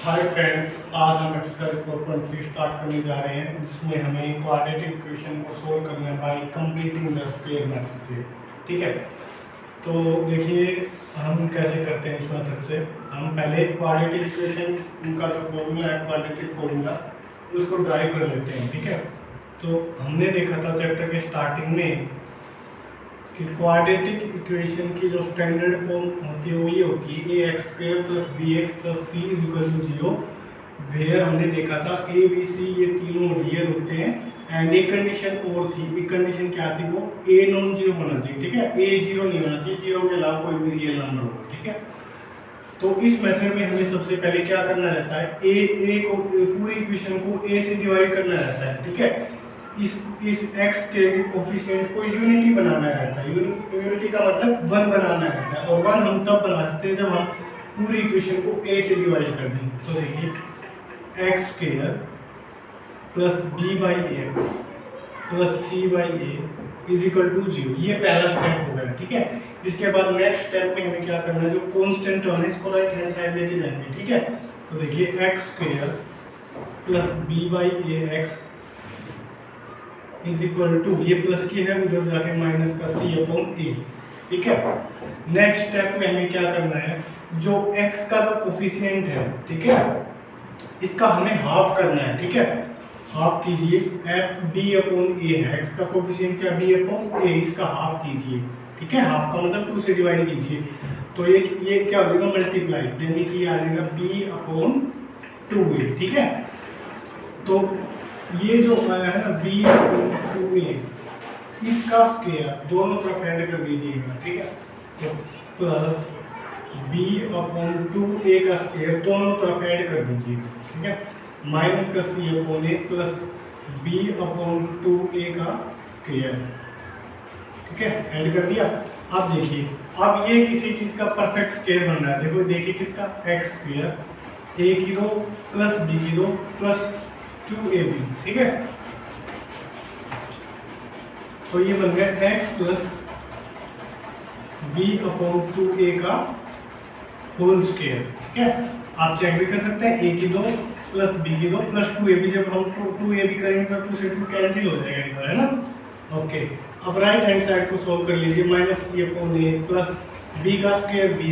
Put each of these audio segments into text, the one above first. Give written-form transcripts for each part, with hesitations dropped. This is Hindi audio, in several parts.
हाय फ्रेंड्स, आज हम एक्सरसाइज 4.3 स्टार्ट करने जा रहे हैं, जिसमें हमें क्वाड्रेटिक इक्वेशन को सोल्व करना है bye completing the square method से। ठीक है, तो देखिए हम कैसे करते हैं इस मेथड से। हम पहले क्वाड्रेटिक इक्वेशन का जो फॉर्मूला है, क्वाड्रेटिक फॉर्मूला, उसको ड्राइव कर लेते हैं। ठीक है, तो हमने देखा था चैप्टर के स्टार्टिंग में कि क्वाड्रेटिक इक्वेशन की जो स्टैंडर्ड फॉर्म होती है वो ये होती है ax² + bx + c = 0, वेयर हमने देखा था a b c ये तीनों रियल होते हैं। एंड एक कंडीशन और थी, एक कंडीशन क्या थी, वो a नॉन जीरो होना चाहिए। ठीक है, a जीरो नहीं होना चाहिए, जीरो के अलावा कोई भी रियल नंबर हो। ठीक है, तो इस मेथड में हमें सबसे पहले क्या करना रहता है, a को पूरी इक्वेशन को a से डिवाइड करना रहता है। ठीक है, इस x के कोफिशिएंट को यूनिटी बनाना रहता है। यूनिटी का मतलब 1 बनाना रहता है, और 1 हम तब बना सकते हैं जब हम पूरी इक्वेशन को a से डिवाइड कर दें। तो देखिए x² + b/ax + c/a = 0, ये पहला स्टेप हो गया। ठीक है, इसके बाद नेक्स्ट स्टेप में हमें क्या करना है, जो कांस्टेंट टर्म है इसको राइट हैंड साइड लेके जाएंगे। ठीक है, तो देखिए x² + b/ax = ये प्लस की है, उधर जाके माइनस का c/a। ठीक है, नेक्स्ट स्टेप में हमें क्या करना है, जो x का जो कोफिशिएंट है, ठीक है, इसका हमें हाफ करना है। ठीक है, हाफ कीजिए, b/a है, x का कोफिशिएंट क्या b/a, इसका हाफ कीजिए। ठीक है, हाफ का मतलब 2 से डिवाइड कीजिए, तो ये क्या हो जाएगा, मल्टीप्लाई, यानी कि आ जाएगा b/2a। ठीक है, तो ये जो आया है ना b/2a, इसका स्क्वायर दोनों तरफ ऐड कर दीजिएगा। ठीक है, तो प्लस b/2a का स्क्वायर दोनों तरफ ऐड कर दीजिएगा। ठीक है, माइनस का c/a प्लस b/2a का स्क्वायर। ठीक है, ऐड कर दिया। अब देखिए, अब ये किसी चीज का परफेक्ट स्क्वायर बन रहा है। देखो देखिए किसका, x² a² + b² + 2ab। ठीक है, तो ये बन गया x + b/2a का होल स्क्वायर। ठीक है, आप चेक भी कर सकते हैं, a² + b² + 2ab, जब हम 2ab करेंगे तो 2 से 2 कैंसिल हो जाएगा इधर, है ना। ओके, अब राइट हैंड साइड को सॉल्व कर लीजिए, -c/a प्लस b का स्क्वायर b²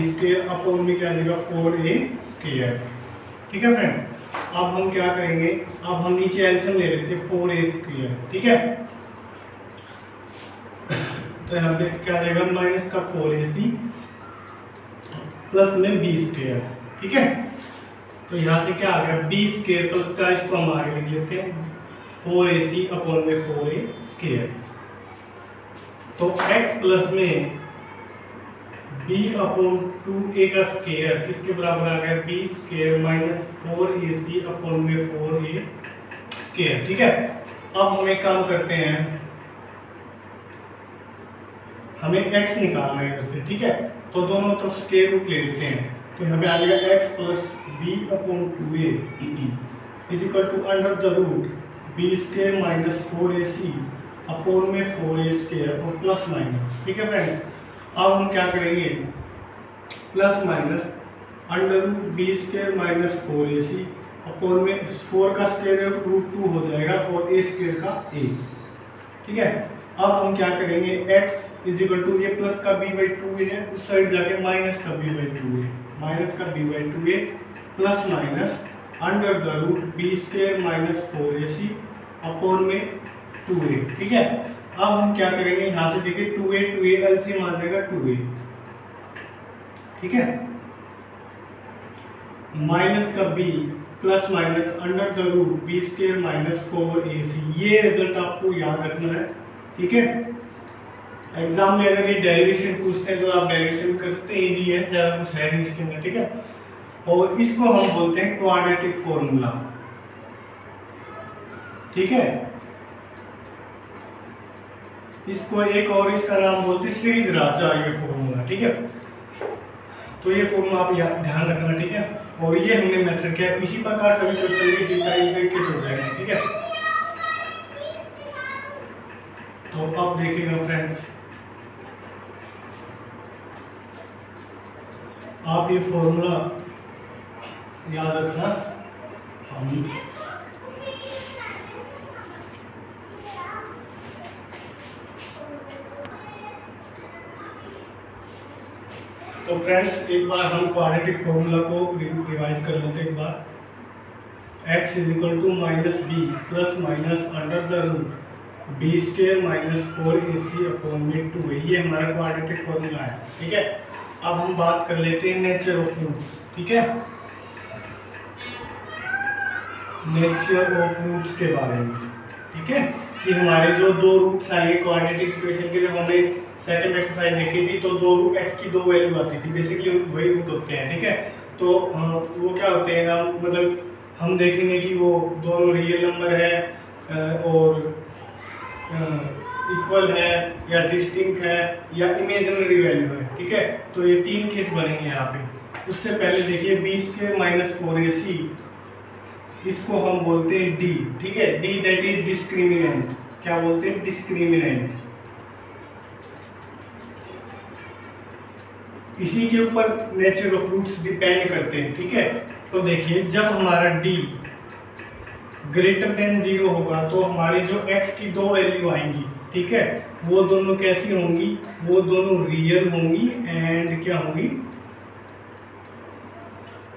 अपॉन में क्या आ जाएगा 4a²। ठीक है फ्रेंड, अब हम क्या करेंगे, अब हम नीचे एलसीएम ले लेते हैं 4a²। ठीक है, तो यहाँ पे क्या आ जाएगा, माइनस का 4ac प्लस में b²। ठीक है, तो यहाँ से क्या आ गया, b² प्लस का इसको हम आगे लिख लेते हैं 4ac अपॉन में 4a²। तो x प्लस में b/2a का स्क्वायर किसके बराबर आ गया, b² - 4ac अपॉन में 4a²। ठीक है, अब हम एक काम करते हैं, हमें x निकालना है इधर से। ठीक है, तो दोनों तरफ स्क्वायर रूट ले लेते हैं, तो यहाँ पे आ जाएगा x + b/2a √b² - 4ac upon में 4a² और प्लस माइनस। ठीक है फ्रेंड्स, अब हम क्या करेंगे, plus minus √b² - 4ac upon में 4 का स्क्वायर √2 हो जाएगा और a² का a। ठीक है, अब हम क्या करेंगे, x = ये प्लस का b/2a है, उस साइड जाके माइनस का b/2a, माइनस का b/2a plus minus √b² - 4ac upon में 2a। ठीक है, अब हम क्या करेंगे, यहाँ से देखिए 2a एलसीएम आ जाएगा 2a। ठीक है, माइनस का b plus minus √b² - 4ac, ये रिजल्ट आपको याद रखना है। ठीक है, एग्जाम में अगर ये डेरिवेशन पूछते हैं तो आप डेरिवेशन कर सकते हैं, इजी है, ज़्यादा कुछ है नहीं इसके अंदर। ठीक है, और इसको हम बोलते हैं क्वाड्रेटिक फॉर्मूला। ठीक है, इसको एक और इसका नाम बोलते हैं श्रीधराचार्य फॉर्मूला। ठीक है, तो ये फॉर्मूला आप ध्यान रखना। ठीक है, और ये हमने मेथड किया, इसी प्रकार सभी क्वेश्चन भी इसी तरीके से हो जाएंगे। ठीक है, तो अब देखिएगा फ्रेंड्स, आप ये फॉर्मूला याद रखना। हम तो फ्रेंड्स एक बार हम क्वाड्रेटिक फॉर्मूला को रिवाइज कर लेते हैं एक बार। x is equal to minus b plus minus under the root b square minus 4ac upon में 2 ये हमारा क्वाड्रेटिक फॉर्मूला है। ठीक है, अब हम बात कर लेते हैं नेचर ऑफ रूट्स। ठीक है, नेचर ऑफ रूट्स के बारे में। ठीक है, कि हमारे जो दो रूट्स आए क्वाड्रेटिक इक्वेशन के, जब हमने सेकंड एक्सरसाइज देखी थी तो दो रूट x की दो वैल्यू आती थी, बेसिकली वही रूट होते हैं। ठीक है, तो वो क्या होते हैं, मतलब हम देखेंगे कि वो दोनों रियल नंबर है और इक्वल है या डिस्टिंक्ट है या इमेजिनरी वैल्यू है। ठीक है, तो ये तीन केस बनेंगे यहाँ पे। उससे पहले देखिए बी स्क्वायर माइनस 4ac, इसको हम बोलते हैं डी। ठीक है, डी दैट इज डिस्क्रिमिनेंट। क्या बोलते हैं? डिस्क्रिमिनेंट। इसी के ऊपर नेचर ऑफ रूट्स डिपेंड करते हैं। ठीक है, तो देखिए जब हमारा d ग्रेटर देन 0 होगा तो हमारी जो x की दो वैल्यू आएंगी, ठीक है, वो दोनों कैसी होंगी? वो दोनों रियल होंगी एंड क्या होंगी?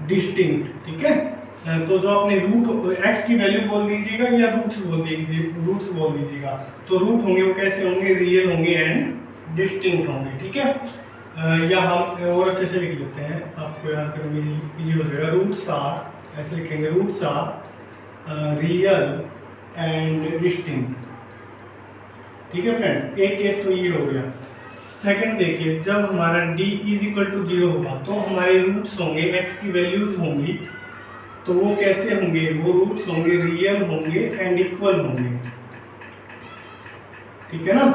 डिस्टिंक्ट। ठीक है, तो जो आपने रूट x की वैल्यू बोल दीजिएगा या रूट्स बोल दीजिएगा, तो रूट होंगे वो कैसे होंगे? रियल होंगे एंड डिस्टिंक्ट होंगे। ठीक है, या हम और अच्छे से लिख लेते हैं, आपको याद करने में इजी हो जाएगा। रूट्स आर, ऐसे लिखेंगे, roots are real and distinct. ठीक है फ्रेंड्स, एक केस तो ये हो गया। सेकंड देखिए, जब हमारा d इज इक्वल टू 0 होगा तो हमारे रूट्स होंगे, x की वैल्यूज होंगी, तो वो कैसे होंगे? वो रूट्स होंगे रियल होंगे एंड इक्वल होंगे। ठीक है ना।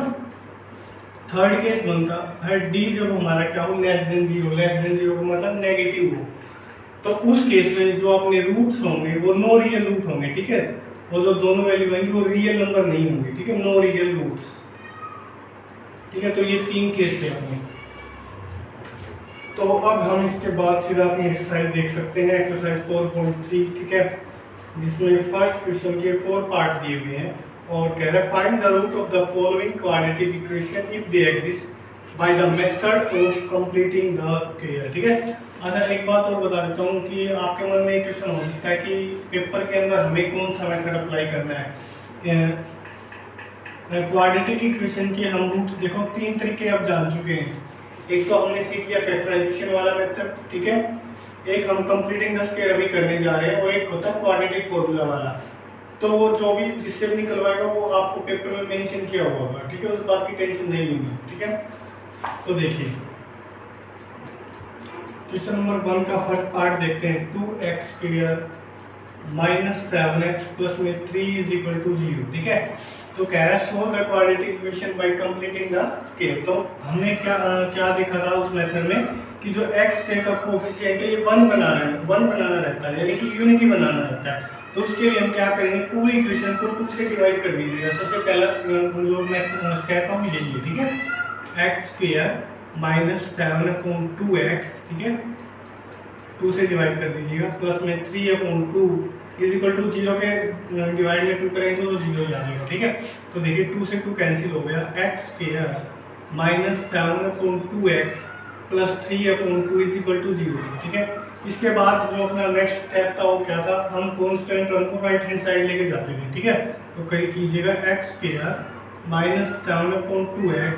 थर्ड केस बनता है d जब हमारा क्या हो? Less than 0। लेस देन 0 का मतलब नेगेटिव हो, तो उस केस में जो अपने रूट्स होंगे वो नो रियल रूट होंगे। ठीक है, वो जो दोनों वैल्यू आएंगी वो रियल नंबर नहीं होंगे। ठीक है, नो रियल रूट्स। ठीक है, तो ये तीन केस थे अपने। तो अब हम इसके बाद सीधा अपनी एक्सरसाइज देख सकते हैं, एक्सरसाइज 4.3। ठीक है, जिसमें फर्स्ट क्वेश्चन के 4 पार्ट दिए हुए हैं और कह रहा है find the root of the following quadratic equation if they exist by the method of completing the square. ठीक है, अच्छा एक बात और बता देता हूँ कि आपके मन में एक क्वेश्चन हो सकता है कि पेपर के अंदर हमें कौन सा मेथड अप्लाई करना है। क्वाड्रेटिक इक्वेशन के हम रूट देखो तीन तरीके अब जान चुके हैं। एक तो हमने सीख लिया फैक्टराइजेशन वाला मेथड, ठीक है, एक हम कंप्लीटिंग द स्क्वायर अभी करने जा रहे हैं, और एक होता है क्वाड्रेटिक फॉर्मूला वाला। तो वो जो भी जिससे भी निकलवाएगा वो आपको पेपर में मेंशन किया हुआ होगा। ठीक है, उस बात की टेंशन नहीं लेनी। ठीक है, तो देखिए क्वेश्चन नंबर 1 का फर्स्ट पार्ट देखते हैं। 2x square minus 7x plus में 3 इज इक्वल टू 0। ठीक है, तो कह रहा है solve the quadratic equation by completing the square. तो हमने क्या देखा था उस मेथड में कि जो x का कोएफिशिएंट है ये 1 बनाना रहता है, यानी कि यूनिटी बनाना रहता है। तो उसके लिए हम क्या करेंगे? पूरी इक्वेशन को 2 से डिवाइड कर दीजिएगा। सबसे पहला जो स्टेप है वो यही है। ठीक है, x स्क्वायर माइनस 7/2x, ठीक है, 2 से डिवाइड कर दीजिएगा, प्लस में 3/2 इज इक्वल टू 0 के डिवाइड में 2 करेंगे तो 0 ही आ जाएगा। ठीक है, तो देखिए 2 से 2 कैंसिल हो गया। x square minus 7/2x plus 3/2 is equal to 0। ठीक है, इसके बाद जो अपना नेक्स्ट स्टेप था वो क्या था? हम कॉन्स्टेंट टर्म को राइट हैंड साइड लेके जाते थे। ठीक है, तो कहीं कीजिएगा x square minus 7/2x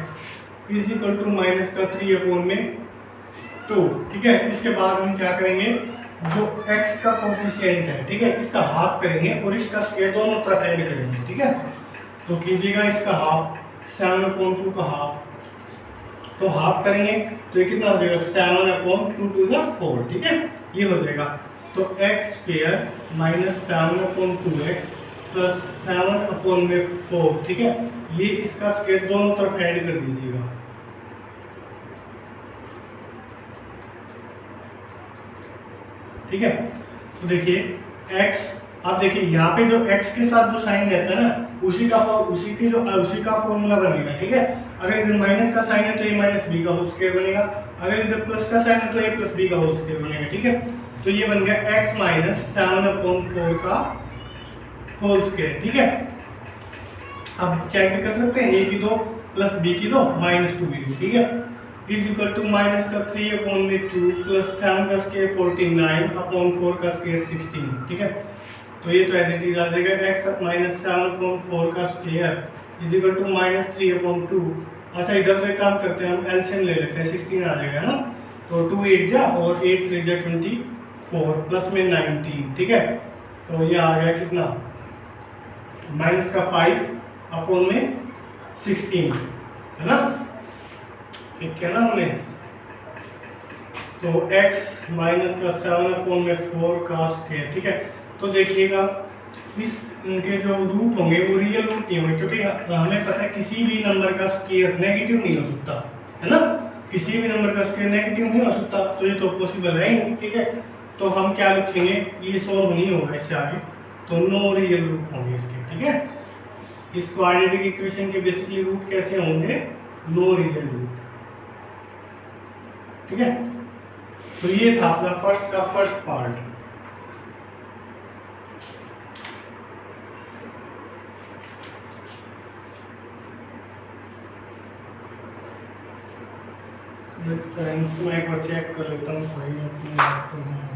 is equal to minus का 3/2। ठीक है, इसके बाद हम क्या करेंगे? जो x का कोएफिशिएंट है, ठीक है, इसका हाफ करेंगे और इसका स्क्वायर दोनों तरफ ऐड करेंगे। ठीक है, तो कीजिएगा इसका हाफ, 7/2 का हाफ, तो हाफ करेंगे तो ये कितना हो जाएगा? 7/2 टू द 4। ठीक है, ये हो जाएगा। तो x square minus 7/2x plus 7/4। ठीक है, ये इसका स्क्वायर दोनों तरफ ऐड कर दीजिएगा। ठीक है, तो देखिए x, आप देखिए यहाँ पे जो x के साथ जो साइन रहता है ना, उसी का फॉर्मूला बनेगा। ठीक है, अगर इधर माइनस का साइन है तो ये माइनस b का होल स्क्वायर बनेगा, अगर इधर प्लस का साइन है तो a प्लस बी का होल स्क्वायर बनेगा, ठीक है। तो ये बन गया x माइनस 7/4 का होल स्क्वायर, ठीक है। अब चेक भी कर सकते हैं, a की 2 प्लस b की 2 माइनस 2b, ठीक है, इज इक्वल टू माइनस का 3/2 प्लस 7 का स्क्वायर 49/4 का स्क्वायर 16, ठीक है। तो ये तो एज इट इज आ जाएगा x माइनस 7/4 का square is equal to minus 3/2। अच्छा इधर तो एक काम करते हैं, हम एलसीएम ले लेते हैं, 16 आ जाएगा ना, तो 2 8 जा और 8 3 जा 24 प्लस में 19, ठीक है। तो ये आ गया कितना, माइनस का 5/16, है ना, ठीक है ना हमें। तो x माइनस का 7/4 का स्क्वायर, ठीक है। तो देखिएगा इस इनके जो रूट होंगे वो रियल रूट नहीं होंगे, क्योंकि हमें पता है किसी भी नंबर का स्क्वायर नेगेटिव नहीं हो सकता, है ना, किसी भी नंबर का स्क्वायर नेगेटिव नहीं हो सकता, तो ये तो पॉसिबल है ही नहीं, ठीक है। तो हम क्या लिखेंगे, ये सॉल्व नहीं होगा इससे आगे, तो नो रियल रूट होंगे इसके, ठीक है। इस क्वाड्रेटिक इक्वेशन के बेसिकली रूट कैसे होंगे, नो रियल रूट, ठीक है। तो ये था अपना फर्स्ट पार्ट। फ्रेंड्स मैं एक बार चेक कर लेता हूँ सही अपनी बात तो नहीं होगी।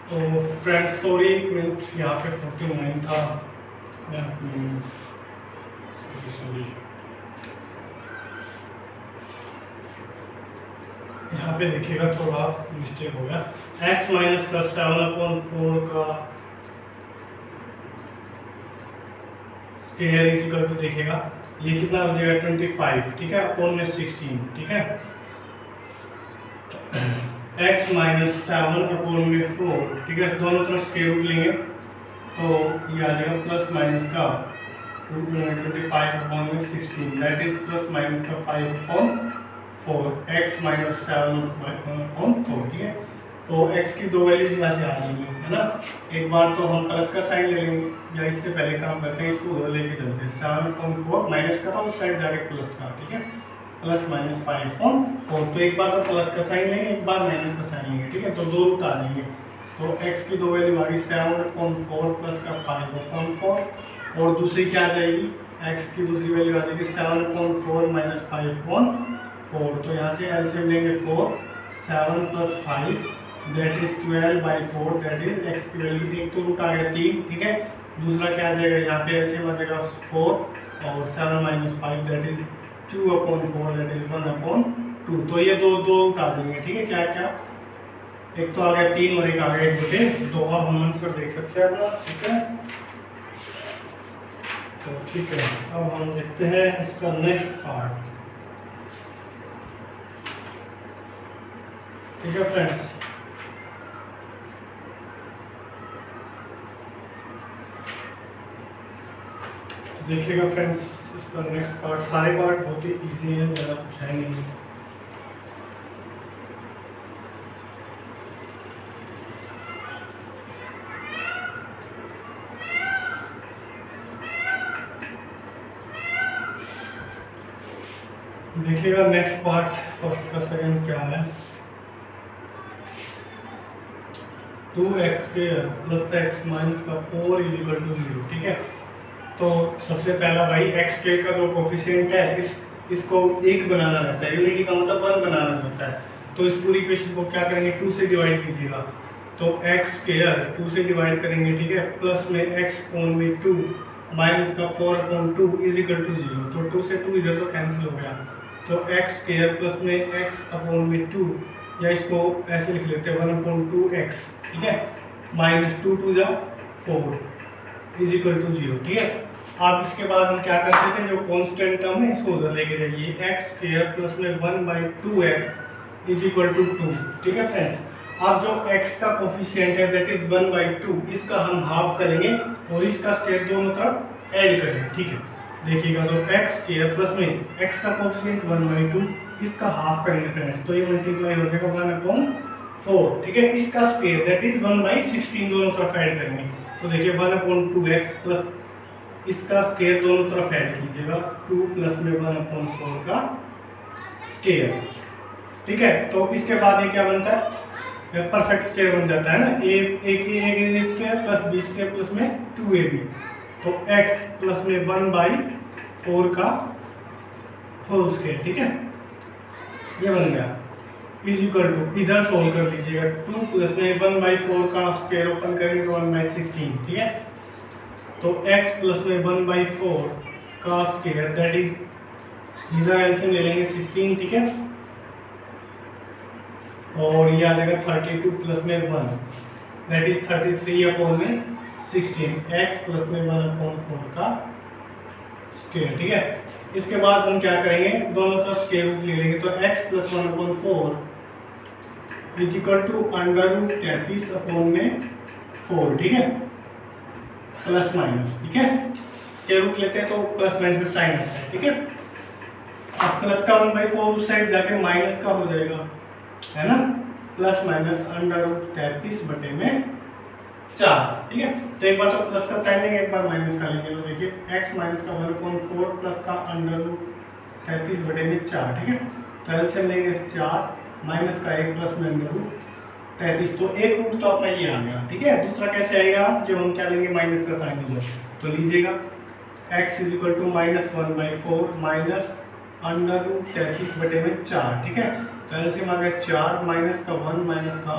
तो फ्रेंड्स सॉरी यहाँ पे 49 था, यहाँ पे देखिएगा थोड़ा मिस्टेक हो गया, x माइनस का 7/4 का स्क्वायर इज इक्वल टू, देखिएगा ये कितना हो जाएगा 25, ठीक है, अपॉन में 16, ठीक है। x माइनस 7/4, ठीक है, दोनों तरफ स्क्वायर रूट लेंगे तो ये आ जाएगा प्लस माइनस का 25/16, दैट इज प्लस माइनस का 5/4, x माइनस 7/4, ठीक है। तो x की दो वैल्यूज यहाँ से आ जाएंगी, है ना। एक बार तो हम प्लस का साइन ले लेंगे, या इससे पहले काम करते हैं, इसको उधर लेके चलते हैं, 7/4 माइनस का था उस साइड जाके प्लस का, ठीक है, प्लस माइनस 5/4। तो एक बार तो प्लस का साइन लेंगे, एक बार माइनस का साइन लेंगे, ठीक है, तो दो रूट आ जाएंगे। तो x की दो वैल्यू आ गई 7/4 प्लस का 5/4, और दूसरी क्या आ जाएगी, x की दूसरी वैल्यू आ जाएगी 7/4 माइनस 5/4। तो यहाँ से एलसीएम लेंगे 4, 7 plus 5 that is 12/4, that is x की वैल्यू, एक तो रूट आ गया 3, ठीक है। दूसरा क्या आ जाएगा, यहाँ पे एलसीएम आ जाएगा 4 और 7 minus 5 that is 2/4, that is 1/2। तो ये दो रूट आ जाएंगे, ठीक है। क्या क्या, एक तो आ गया 3 और एक आ गया 1/2। अब हम आंसर देख सकते हैं अपना, ठीक है। तो ठीक है, अब हम देखते हैं इसका नेक्स्ट पार्ट, ठीक है फ्रेंड्स। देखिएगा फ्रेंड्स इसका नेक्स्ट पार्ट, सारे पार्ट बहुत ही इजी है, ज़्यादा कुछ है नहीं। देखिएगा नेक्स्ट पार्ट, फर्स्ट का सेकंड क्या है, 2x प्लस x माइनस का 4 इज इक्वल टू 0, ठीक है। तो सबसे पहला भाई x का जो कोफिशिएंट है इसको 1 बनाना रहता है, यूनिटी का मतलब 1 बनाना रहता है। तो इस पूरी इक्वेशन को क्या करेंगे, 2 से डिवाइड कीजिएगा, तो x 2 से डिवाइड करेंगे, ठीक है, प्लस में x/2 माइनस का 4/2 इज इक्वल टू 0। तो 2 से 2 इधर तो कैंसिल हो गया, तो x प्लस में x/2, या इसको ऐसे लिख लेते हैं 1/2x, ठीक है, माइनस 2 2 जा 4 इज इक्वल टू 0, ठीक है। आप इसके बाद हम क्या करते थे, जो कांस्टेंट टर्म है इसको उधर लेके जाइए, x प्लस में 1/2x इज इक्वल टू 2, ठीक है फ्रेंड्स। अब जो x का कोफिशिएंट है दैट इज 1/2, इसका हम हाफ करेंगे और इसका स्क्वायर दोनों तरफ ऐड करेंगे, ठीक है। देखिएगा तो x प्लस में x का कोफिशिएंट 1/2, इसका हाफ करेंगे फ्रेंड्स, तो ये मल्टीप्लाई हो जाएगा 1/4 4, ठीक है। इसका स्क्वायर दैट इज 1/16 दोनों तरफ ऐड करेंगे। तो देखिए 1/2x प्लस इसका स्क्वायर दोनों तरफ ऐड कीजिएगा, 2 प्लस में 1/4 का स्क्वायर, ठीक है। तो इसके बाद ये क्या बनता है, परफेक्ट स्क्वायर बन जाता है ना, a square plus b square plus में 2ab, तो x प्लस में 1/4 का होल स्क्वायर, ठीक है, ये बन गया। इज इक्वल टू, इधर सोल्व कर लीजिएगा, 2 प्लस में 1/4 का स्क्वायर ओपन करेंगे तो 1/16, ठीक है। तो x प्लस में 1/4 का स्क्वायर दैट इज, इधर एलसीएम ले लेंगे 16, ठीक है, और ये आ जाएगा 32 प्लस में 1 दैट इज 33/16, x प्लस में 1/4 का स्क्वायर, ठीक है। इसके बाद हम क्या करेंगे, दोनों तरफ स्क्वायर रूट ले लेंगे, तो x plus 1/4 is equal to √33/4, ठीक है, प्लस माइनस, ठीक है। स्क्वायर रूट लेते हैं तो प्लस माइनस का साइन आता है, ठीक है। अब प्लस का 1/4 उस साइड जाके माइनस का हो जाएगा, है ना, प्लस माइनस √33/4, ठीक है। तो एक बार तो प्लस का साइन लेंगे, एक बार माइनस का लेंगे, तो देखिए x माइनस का 1/4 प्लस का √33/4, ठीक है। तो एलसीएम लेंगे 4 माइनस का 1 प्लस में √33, तो एक रूट तो अपना ये आ गया, ठीक है। दूसरा कैसे आएगा, जब हम क्या लेंगे, माइनस का साइन इधर, तो लीजिएगा x is equal to -1/4 minus √33/4, ठीक है। तो एलसीएम आ गया 4 माइनस का 1 माइनस का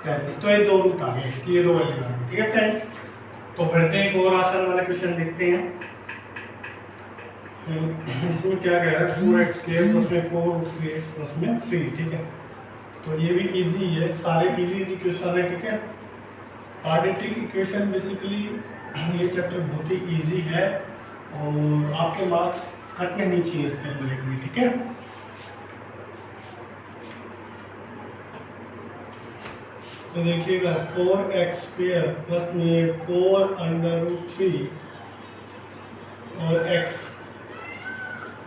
√33, तो ये दो रूट आ गए, इसकी ये दो वैल्यू आ गई, ठीक है फ्रेंड्स। तो बढ़ते हैं, एक और आसान वाला क्वेश्चन देखते हैं। इसमें क्या कह रहा है, 4x² प्लस में 4 3x प्लस में 3, ठीक है। तो ये भी इजी है, सारे इजी क्वेश्चन है, ठीक है। क्वाड्रेटिक इक्वेशन बेसिकली ये चैप्टर बहुत ही इजी है और आपके मार्क्स कटने नहीं चाहिए इसके अंदर एक भी, ठीक है। तो देखिएगा 4x² प्लस में 4√3 और x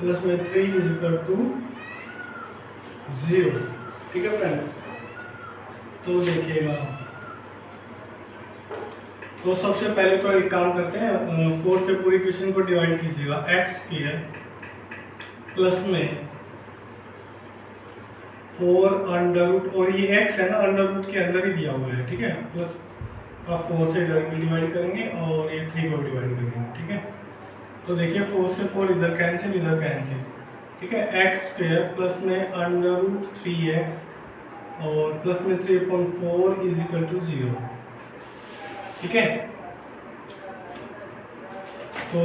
प्लस में 3 इज इक्वल टू 0, ठीक है फ्रेंड्स। तो देखिएगा, तो सबसे पहले तो एक काम करते हैं, 4 से पूरी क्वेश्चन को डिवाइड कीजिएगा, x² प्लस में 4 और ये x है ना, अंडर के अंदर ही दिया हुआ है, ठीक है, प्लस का 4 से डायरेक्टली डिवाइड करेंगे और ये 3 को डिवाइड करेंगे, ठीक है। तो देखिए 4 से 4 इधर कैंसिल, इधर कैंसिल, ठीक है। x² प्लस में √3x और प्लस में 3/4 इज इक्वल टू 0, ठीक है। तो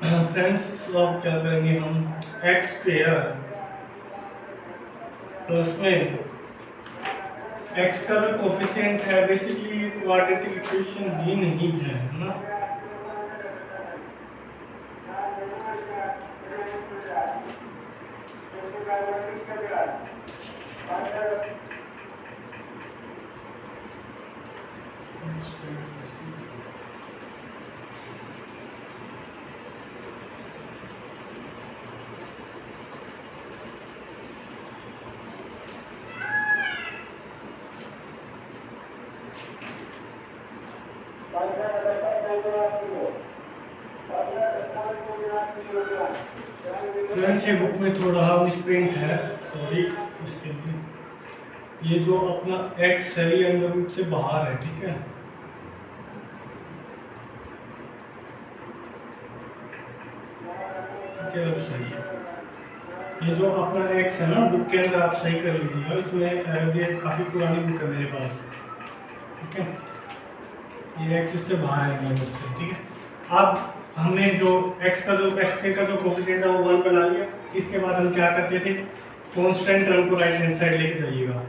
फ्रेंड्स अब क्या करेंगे हम, x² प्लस में x का जो कोफिशिएंट है, बेसिकली ये क्वाड्रेटिक इक्वेशन ही नहीं है ना, फ्रेंड्स ये बुक में थोड़ा मिसप्रिंट है, सॉरी इसके लिए। ये जो अपना x है ये अंडर रूट से बाहर है, ठीक है। अब सही है, ये जो अपना x है ना, बुक के अंदर आप सही कर लीजिएगा, इसमें ये काफ़ी पुरानी बुक है मेरे पास, ठीक है। ये x इससे बाहर है अंडर से, ठीक है। अब हमने जो x का जो कोफिशिएंट है वो 1 बना लिया। इसके बाद हम क्या करते थे, कांस्टेंट टर्म को राइट हैंड साइड लेके जाइएगा,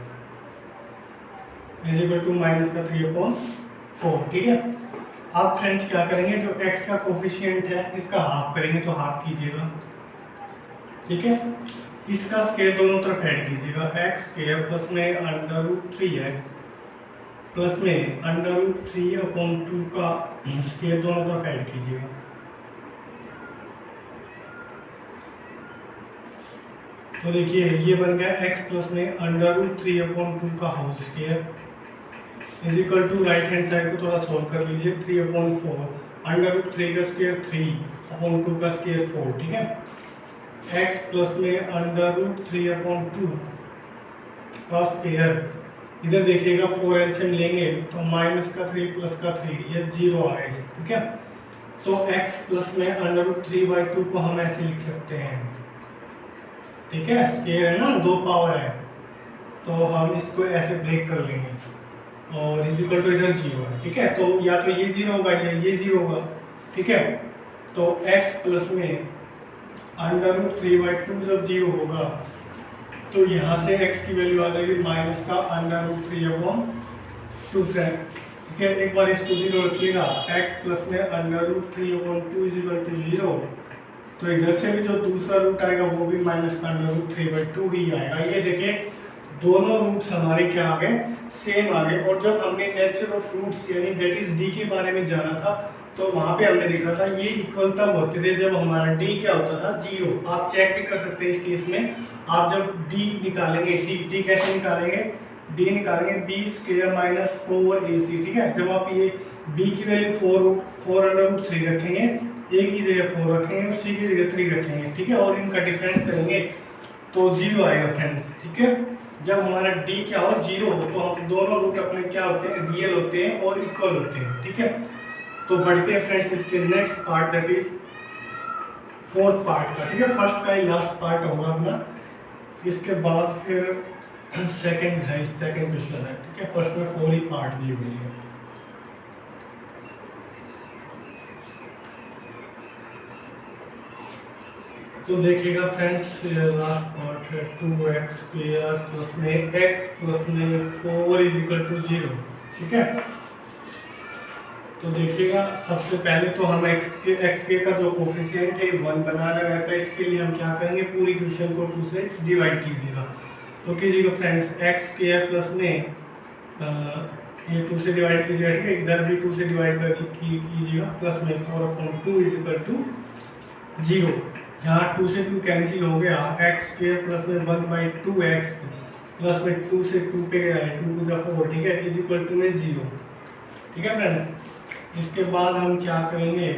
इज इक्वल टू माइनस का 3/4, ठीक है। अब फ्रेंड्स क्या करेंगे, जो x का कोफिशिएंट है इसका हाफ करेंगे, तो हाफ कीजिएगा, ठीक है। इसका स्क्वायर दोनों तरफ ऐड कीजिएगा, x² प्लस में √3x प्लस में √3/2 का स्क्वायर दोनों तरफ ऐड कीजिएगा, तो देखिए ये बन गया x प्लस में √3/2 का whole square is equal to right hand side को थोड़ा सोल्व कर लीजिए 3/4 √3 का स्क्वायर 3/2 का स्क्वायर 4, ठीक है। x प्लस में √3/2 का स्क्वायर, इधर देखिएगा 4 एलसीएम लेंगे तो माइनस का 3 प्लस का 3 ये 0 आएगा, ठीक है। तो x प्लस में √3/2 को हम ऐसे लिख सकते हैं, ठीक है। स्क्वायर है ना, 2 पावर है, तो हम इसको ऐसे ब्रेक कर लेंगे और इज इक्वल टू इधर 0 है, ठीक है। तो या तो ये 0 होगा या ये 0 होगा, ठीक है। तो x प्लस में √3/2 जब 0 होगा तो यहाँ से x की वैल्यू आ जाएगी माइनस का √3/2 फ्रेंड, ठीक है। एक बार इसको 0 रखिएगा, x प्लस में √3/2 इज इक्वल टू 0, तो इधर से भी जो दूसरा रूट आएगा वो भी माइनस का √3/2 ही आएगा। ये देखिए दोनों रूट्स हमारे क्या आ गए, सेम आ गए। और जब हमने नेचर ऑफ रूट्स यानी दैट इज डी के बारे में जाना था तो वहाँ पे हमने देखा था ये इक्वल तब होते थे जब हमारा डी क्या होता था, 0। आप चेक भी कर सकते हैं इस केस में, आप जब डी निकालेंगे, डी कैसे निकालेंगे, डी निकालेंगे b² - 4ac, ठीक है। जब आप ये b की वैल्यू 4√3 रखेंगे, a की जगह 4 रखेंगे और c की जगह 3 रखेंगे, ठीक है, और इनका डिफरेंस करेंगे तो 0 आएगा फ्रेंड्स, ठीक है। जब हमारा d क्या हो, 0 हो, तो हम दोनों रूट अपने क्या होते हैं, रियल होते हैं और इक्वल होते हैं, ठीक है। तो बढ़ते हैं फ्रेंड्स इसके next part, that is 4th part का, ठीक है। फर्स्ट का ही लास्ट पार्ट होगा अपना, इसके बाद फिर सेकंड है, सेकंड क्वेश्चन है, ठीक है। फर्स्ट में 4 ही पार्ट दी हुई है। तो देखिएगा फ्रेंड्स लास्ट पार्ट है 2x² प्लस में x प्लस में 4 इज इक्वल टू 0, ठीक है। तो देखिएगा सबसे पहले तो हम x के का जो कोफिशिएंट है 1 बनाना रहता है, इसके लिए हम क्या करेंगे, पूरी क्वेश्चन को 2 से डिवाइड कीजिएगा। तो कीजिएगा फ्रेंड्स x² प्लस में ये 2 से डिवाइड कीजिएगा, ठीक है। इधर भी 2 से डिवाइड कीजिएगा, प्लस में 4/2 इज इक्वल टू 0। यहाँ 2 से 2 कैंसिल हो गया, x² प्लस में 1/2x प्लस में 2 से 2 पे गया है, 2 × 4, ठीक है, इज इक्वल टू में 0, ठीक है फ्रेंड्स। इसके बाद हम क्या करेंगे,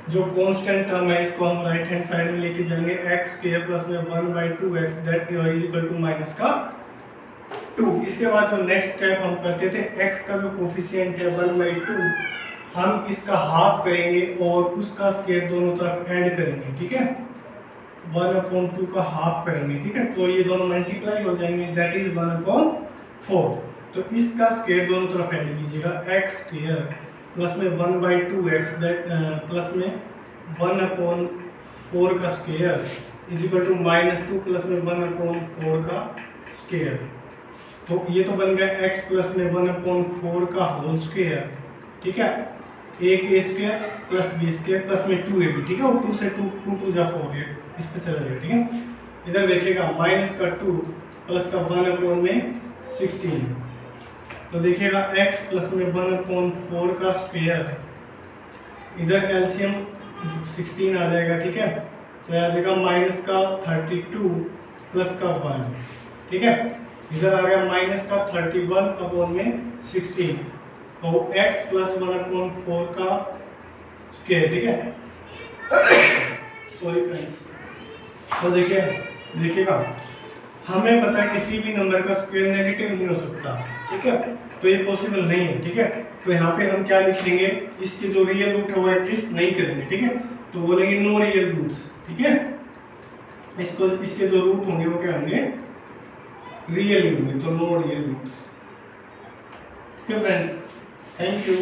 जो कांस्टेंट टर्म है इसको हम राइट हैंड साइड में लेके जाएंगे, x² प्लस में 1/2x that is equal to minus का 2। इसके बाद जो नेक्स्ट स्टेप हम करते थे, x का जो कोफिशिएंट है 1/2 हम इसका हाफ करेंगे और उसका स्क्वायर दोनों तरफ ऐड करेंगे, ठीक है। 1/2 का हाफ करेंगे, ठीक है। तो ये दोनों मल्टीप्लाई हो जाएंगे, दैट इज 1/4। तो इसका स्क्वायर दोनों तरफ ऐड कीजिएगा, x² प्लस में 1/2x दैट प्लस में 1/4 का square is equal to -2 plus में 1/4 का स्क्वायर। तो ये तो बन गया x प्लस में 1/4 का होल स्क्वायर, ठीक है। a² प्लस b² प्लस में 2ab, ठीक है। और 2 से 2 2 × 4 इस पे चला जाएगा, ठीक है। इधर देखिएगा माइनस का 2 प्लस का 1/16। तो देखिएगा x प्लस में 1/4 का स्क्वायर, इधर एलसीएम 16 आ जाएगा, ठीक है। तो आ जाएगा माइनस का 32 प्लस का 1, ठीक है। इधर आ गया माइनस का 31/16 तो x प्लस 1/4 का स्क्वायर, ठीक है। Sorry friends. तो देखिएगा हमें पता है किसी भी नंबर का स्क्वायर नेगेटिव नहीं हो सकता, ठीक है। तो ये पॉसिबल नहीं है, ठीक है। तो यहाँ पे हम क्या लिखेंगे, इसके जो रियल रूट है वो एग्जिस्ट नहीं करेंगे, ठीक है। तो बोलेंगे नो रियल रूट्स, ठीक है। इसके जो रूट होंगे वो क्या होंगे, रियल होंगे, तो नो रियल रूट्स, ठीक है फ्रेंड्स। Thank you.